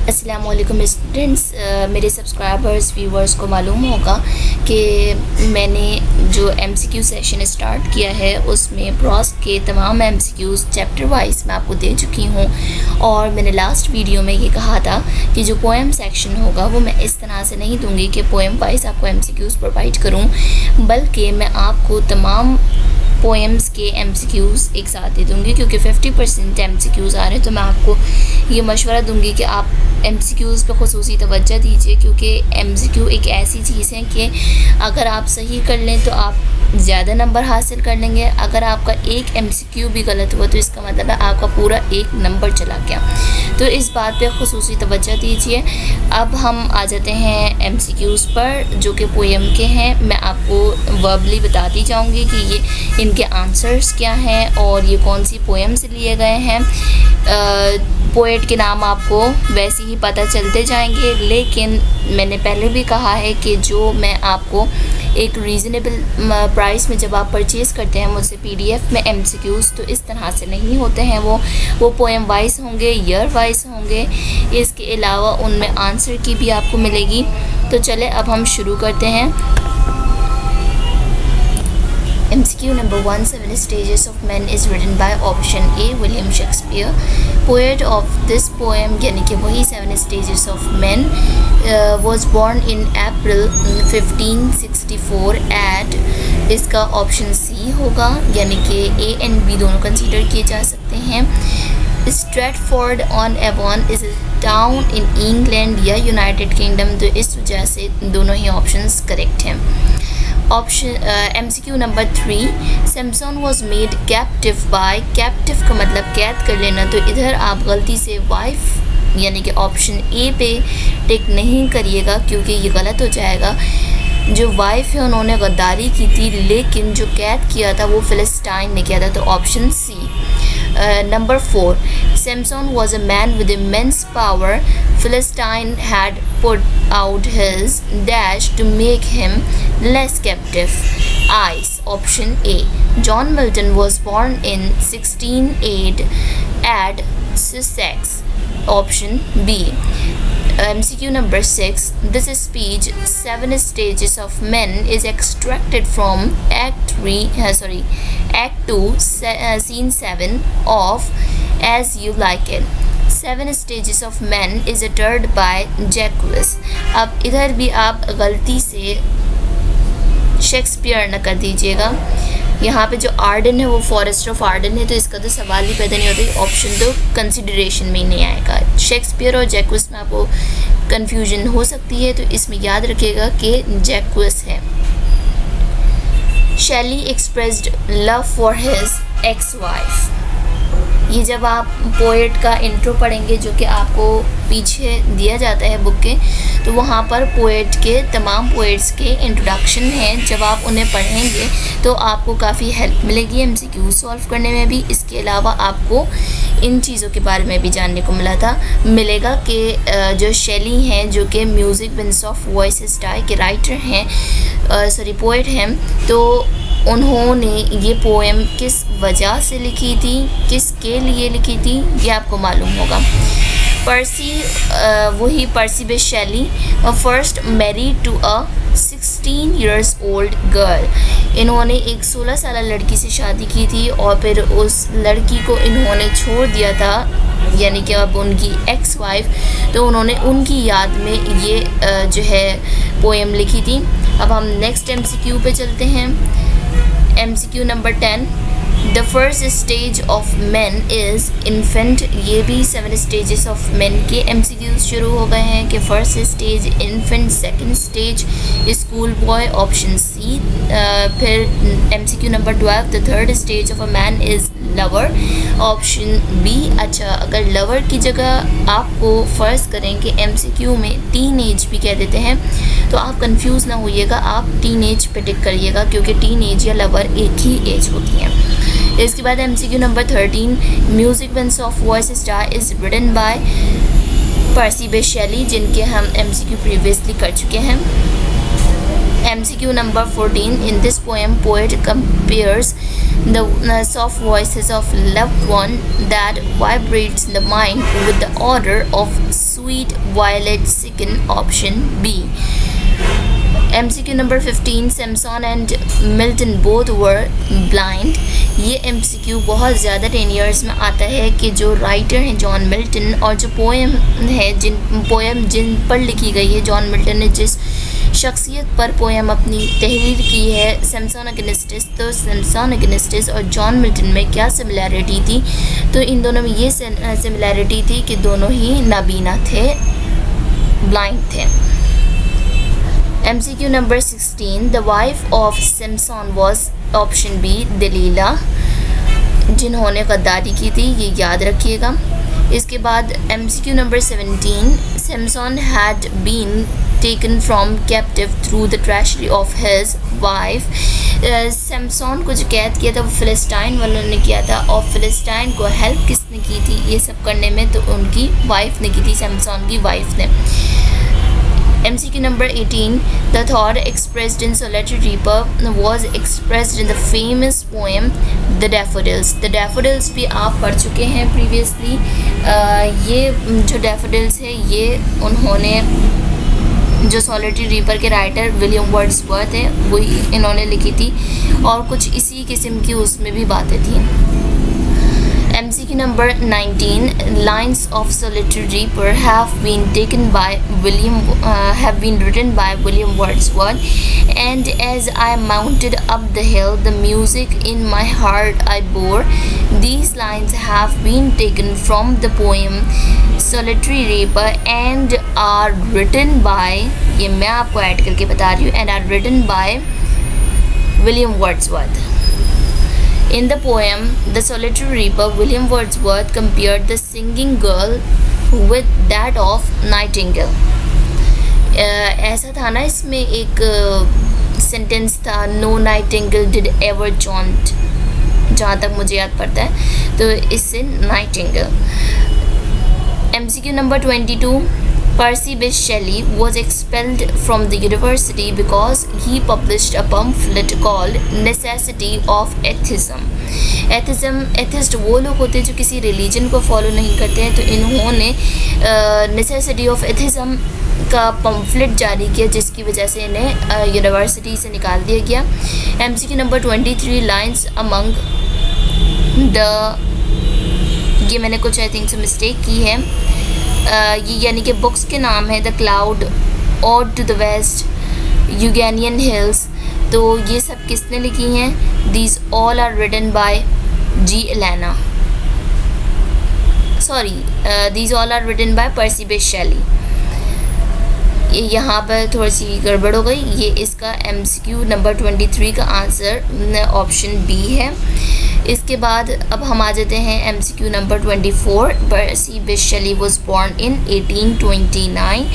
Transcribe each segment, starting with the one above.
अस्सलाम वालेकुम स्टूडेंट्स। मेरे सब्सक्राइबर्स व्यूवर्स को मालूम होगा कि मैंने जो एमसीक्यू सेशन स्टार्ट किया है उसमें ब्रॉस के तमाम एमसीक्यूज़ चैप्टर वाइज मैं आपको दे चुकी हूँ। और मैंने लास्ट वीडियो में ये कहा था कि जो पोएम सेक्शन होगा वो मैं इस तरह से नहीं दूँगी कि पोएम वाइज आपको एमसीक्यूज़ प्रोवाइड करूँ, बल्कि मैं आपको तमाम पोएम्स के एमसीक्यूज़ एक साथ दे दूँगी। क्योंकि 50% एमसीक्यूज़ आ रहे हैं तो मैं आपको ये मशवरा दूँगी कि आप एमसीक्यूज़ पे ख़ुसूसी तवज्जो दीजिए, क्योंकि एमसीक्यू एक ऐसी चीज़ है कि अगर आप सही कर लें तो आप ज़्यादा नंबर हासिल कर लेंगे। अगर आपका एक एमसीक्यू भी गलत हुआ तो इसका मतलब है आपका पूरा एक नंबर चला गया। तो इस बात पे ख़ुसूसी तवज्जो दीजिए। अब हम आ जाते हैं एमसीक्यूज़ पर जो कि पोएम के हैं। मैं आपको वर्बली बताती जाऊँगी कि ये इनके आंसर्स क्या हैं और ये कौन सी पोएम से लिए गए हैं। पोएट के नाम आपको वैसे ही पता चलते जाएंगे, लेकिन मैंने पहले भी कहा है कि जो मैं आपको एक रीज़नेबल प्राइस में जब आप परचेज़ करते हैं मुझसे पीडीएफ में एमसीक्यूज़, तो इस तरह से नहीं होते हैं। वो पोएम वाइज होंगे, ईयर वाइज होंगे। इसके अलावा उनमें आंसर की भी आपको मिलेगी। तो चले अब हम शुरू करते हैं। MCQ number 1, 7 Stages of Men is written by option A, William Shakespeare. Poet of this poem यानी कि वही 7 Stages of Men was born in April 1564 at, इसका ऑप्शन सी होगा, यानी कि A एंड B दोनों कंसीडर किए जा सकते हैं। Stratford on Avon is town in England या यूनाइटेड किंगडम, तो इस वजह से दोनों ही ऑप्शंस करेक्ट हैं। Option MCQ number 3, Samson was made captive by, captive का मतलब कैद कर लेना, तो इधर आप गलती से वाइफ यानी कि ऑप्शन ए पे टिक नहीं करिएगा क्योंकि ये गलत हो जाएगा। जो वाइफ है उन्होंने गद्दारी की थी, लेकिन जो कैद किया था वो फिलिस्टाइन ने किया था, तो option C. Number 4, Samson was a man with immense power. Philistine had put out his dash to make him less captive. Ice, option A. John Milton was born in 1608 at Sussex, option B. MCQ number 6, this speech 7 Stages of Men is extracted from Act 2, Scene 7 of As You Like It. 7 Stages of Men is uttered by Jacques. अब इधर भी आप गलती से Shakespeare न कर दीजिएगा। यहाँ पे जो आर्डन है वो फॉरेस्ट ऑफ आर्डन है, तो इसका तो सवाल ही पैदा नहीं होता। ऑप्शन तो कंसिडरेशन में ही नहीं आएगा। शेक्सपियर और जैक्विस में आपको कन्फ्यूजन हो सकती है, तो इसमें याद रखिएगा कि जैक्विस है। शैली expressed love for his ex wife, ये जब आप पोएट का इंट्रो पढ़ेंगे जो कि आपको पीछे दिया जाता है बुक के, तो वहाँ पर पोएट के तमाम पोएट्स के इंट्रोडक्शन हैं। जब आप उन्हें पढ़ेंगे तो आपको काफ़ी हेल्प मिलेगी एमसीक्यू सॉल्व करने में भी। इसके अलावा आपको इन चीज़ों के बारे में भी जानने को मिलेगा कि जो शैली हैं जो कि म्यूज़िक विंड्स ऑफ वॉइसेस के राइटर हैं, पोएट हैं, तो उन्होंने ये पोएम किस वजह से लिखी थी, किसके लिए लिखी थी, ये आपको मालूम होगा। वही Percy Bysshe Shelley first married to a 16 years old girl, इन्होंने एक 16 साल लड़की से शादी की थी और फिर उस लड़की को इन्होंने छोड़ दिया था, यानी कि अब उनकी एक्स वाइफ, तो उन्होंने उनकी याद में ये जो है पोएम लिखी थी। अब हम नेक्स्ट एमसीक्यू पे चलते हैं। MCQ number 10, the first stage of man is infant, ये भी 7 स्टेजेस ऑफ मैन के MCQ शुरू हो गए हैं कि first stage infant, second stage school boy, option C. फिर MCQ number 12, the third stage of a man is lover, option B. अच्छा, अगर लवर की जगह आपको फ़र्ज़ करें कि MCQ में टीन एज भी कह देते हैं, तो आप कंफ्यूज ना होइएगा, आप टीन एज पे टिक करिएगा क्योंकि टीन एज या लवर एक ही एज होती हैं। इसके बाद MCQ number 13, music winds of voice star is written by Percy Bysshe Shelley, जिनके हम MCQ प्रीवियसली कर चुके हैं। MCQ number 14. In this poem, poet compares the soft voices of loved one that vibrates the mind with the odor of sweet sweet violet, second option B. MCQ number 15, Samson and Milton both were blind. ये MCQ बहुत ज़्यादा 10 years में आता है कि जो writer हैं John Milton और जो पोएम है जिन पर लिखी गई है, जॉन मिल्टन ने जिस शख्सियत पर पोएम अपनी तहरीर की है, सैमसन अगेनिस्टिस, तो सैमसन अगेनिस्टिस और जॉन मिल्टन में क्या सिमिलैरिटी थी? तो इन दोनों में ये सिमिलैरिटी थी कि दोनों ही नाबीना थे, ब्लाइंड थे। MCQ number 16, the wife of Samson was option B, Delilah, जिन्होंने गद्दारी की थी, ये याद रखिएगा। इसके बाद MCQ number 17, Samson had been taken from captive through the treachery of his wife. Samson को जो कैद किया था वो फ़िलिस्तीन वालों ने किया था, और फ़िलिस्तीन को हेल्प किसने की थी ये सब करने में? तो उनकी वाइफ ने की थी, सैमसन की वाइफ ने। MCQ number 18, the thought expressed in Solitary Reaper was expressed in the famous poem The Daffodils. The Daffodils भी आप पढ़ चुके हैं previously। ये जो Daffodils है ये उन्होंने जो सॉलिटरी रीपर के राइटर विलियम वर्ड्सवर्थ है वही इन्होंने लिखी थी, और कुछ इसी किस्म की उसमें भी बातें थी। MCQ number 19, lines of Solitary Reaper have been written by William Wordsworth. And as I mounted up the hill, the music in my heart I bore. These lines have been taken from the poem Solitary Reaper and are written by, ये मैं आपको add करके बता रही हूँ, and are written by William Wordsworth. In the poem The Solitary Reaper, William Wordsworth compared the singing girl with that of nightingale. ऐसा था ना, इसमें एक सेंटेंस था, no nightingale did ever chaunt, जहाँ तक मुझे याद पड़ता है, तो इससे nightingale। MCQ number 22, Percy Bysshe Shelley was expelled from the university because he published a pamphlet called Necessity of Atheism. Atheist वो लोग होते हैं जो किसी रिलीजन को फॉलो नहीं करते हैं, तो इन्होंने नेसेसिटी ऑफ एथिज्म का पम्फलेट जारी किया, जिसकी वजह से इन्हें यूनिवर्सिटी से निकाल दिया गया। MCQ number 23, lines among the, ये मैंने कुछ आई थिंक से मिस्टेक की है, ये यानी कि बुक्स के नाम है the cloud, ode to the west, Euganean hills, तो ये सब किसने लिखी हैं? These all are written by G Elena, sorry these all are written by Percy Bysshe Shelley. यहाँ पर थोड़ी सी गड़बड़ हो गई, ये इसका MCQ नंबर 23 का आंसर ऑप्शन बी है। इसके बाद अब हम आ जाते हैं MCQ number 24, Percy Bysshe Shelley was born in 1829।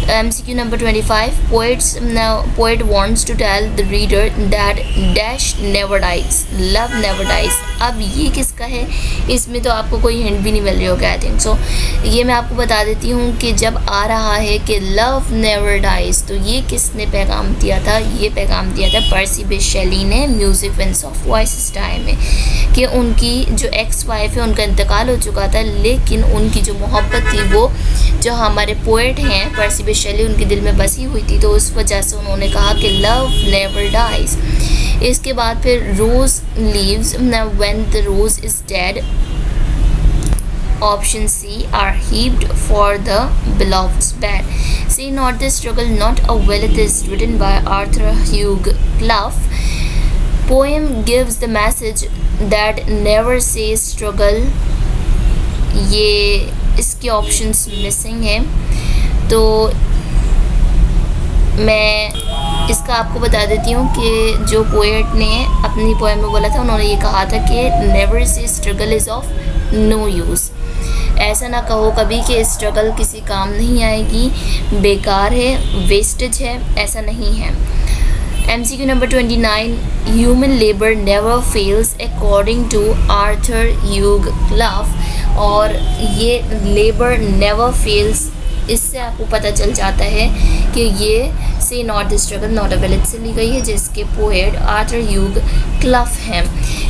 MCQ number 25, poet wants to tell the reader that dash never dies, love never dies। अब ये किसका है? इसमें तो आपको कोई हिंट भी नहीं मिल रही होगा आई थिंक सो। ये मैं आपको बता देती हूँ कि जब आ रहा है कि लव नेवर डाइज, तो ये किसने पैगाम दिया था? ये पैगाम दिया था पर्सी बिश शेली ने music winds of voices time में, कि उनकी जो एक्स वाइफ है उनका इंतकाल हो चुका था, लेकिन उनकी जो मोहब्बत थी वो जो हमारे पोएट हैं पर्सी बिश शेली उनके दिल में बसी हुई थी, तो उस वजह से उन्होंने कहा कि लव नेवर डाइज। इसके बाद फिर rose leaves when the rose is dead, option C are heaped for the beloved's bed. See not the struggle, not a will, is written by Arthur Hugh Clough. Poem gives the message that never say struggle। ये इसके options missing हैं, तो मैं इसका आपको बता देती हूँ कि जो पोएट ने अपनी पोएम में बोला था, उन्होंने ये कहा था कि never say struggle is of no use. ऐसा ना कहो कभी कि स्ट्रगल किसी काम नहीं आएगी, बेकार है, वेस्टेज है, ऐसा नहीं है। MCQ number 29, human labor never fails according to Arthur Hugh Clough। और ये लेबर नेवर फेल्स इससे आपको पता चल जाता है कि ये से not the struggle not a village से ली गई है, जिसके पोएट आर्थर ह्यूग क्लफ हैं।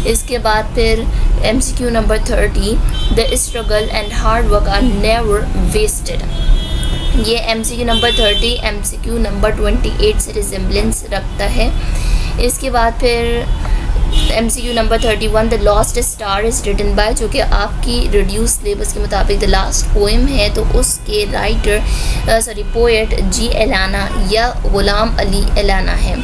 इसके बाद फिर MCQ number 30, the struggle and hard work are never wasted. ये MCQ नंबर 30 MCQ नंबर 28 से रिजेम्बलेंस रखता है। इसके बाद फिर MCQ number 31, the lost star is written by, जो कि आपकी रिड्यूस सिलेबस के मुताबिक द लास्ट पोएम है, तो उसके राइटर पोएट जी एलाना या ग़ुलाम अली एलाना है।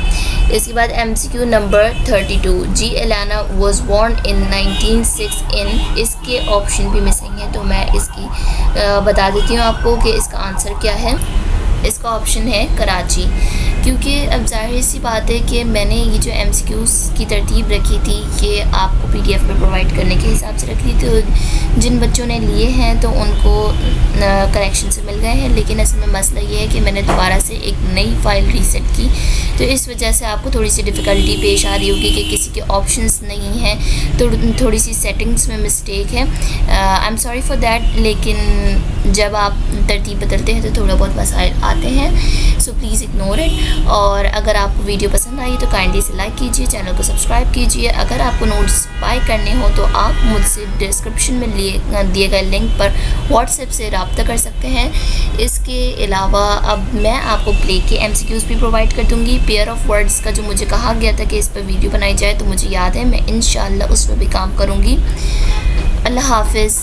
इसके बाद MCQ number 32, G Allana was born in 1906 in, इसके ऑप्शन भी मिसिंग है, तो मैं इसकी बता देती हूँ आपको कि इसका आंसर क्या है। इसका ऑप्शन है कराची, क्योंकि अब जाहिर सी बात है कि मैंने ये जो MCQs की तरतीब रखी थी ये आपको PDF में प्रोवाइड करने के हिसाब से रखी थी, तो जिन बच्चों ने लिए हैं तो उनको करेक्शन से मिल गए हैं, लेकिन असल में मसला ये है कि मैंने दोबारा से एक नई फ़ाइल रीसेट की, तो इस वजह से आपको थोड़ी सी डिफ़िकल्टी पेश आ रही होगी कि किसी के ऑप्शंस नहीं हैं, तो थोड़ी सी सेटिंग्स में मिस्टेक है। I am sorry for that, लेकिन जब आप तरतीब बदलते हैं तो थोड़ा बहुत मसाइल आते हैं, सो प्लीज़ इग्नोर इट। और अगर आपको वीडियो पसंद आई तो काइंडली इसे लाइक कीजिए, चैनल को सब्सक्राइब कीजिए। अगर आपको नोट्स बाय करने हो तो आप मुझसे डिस्क्रिप्शन में दिए गए लिंक पर व्हाट्सएप से रब्ता कर सकते हैं। इसके अलावा अब मैं आपको प्ले के MCQs भी प्रोवाइड कर दूँगी। पेयर ऑफ वर्ड्स का जो मुझे कहा गया था कि इस पर वीडियो बनाई जाए, तो मुझे याद है, मैं इंशाल्लाह उस पर भी काम करूँगी। अल्लाह हाफिज़।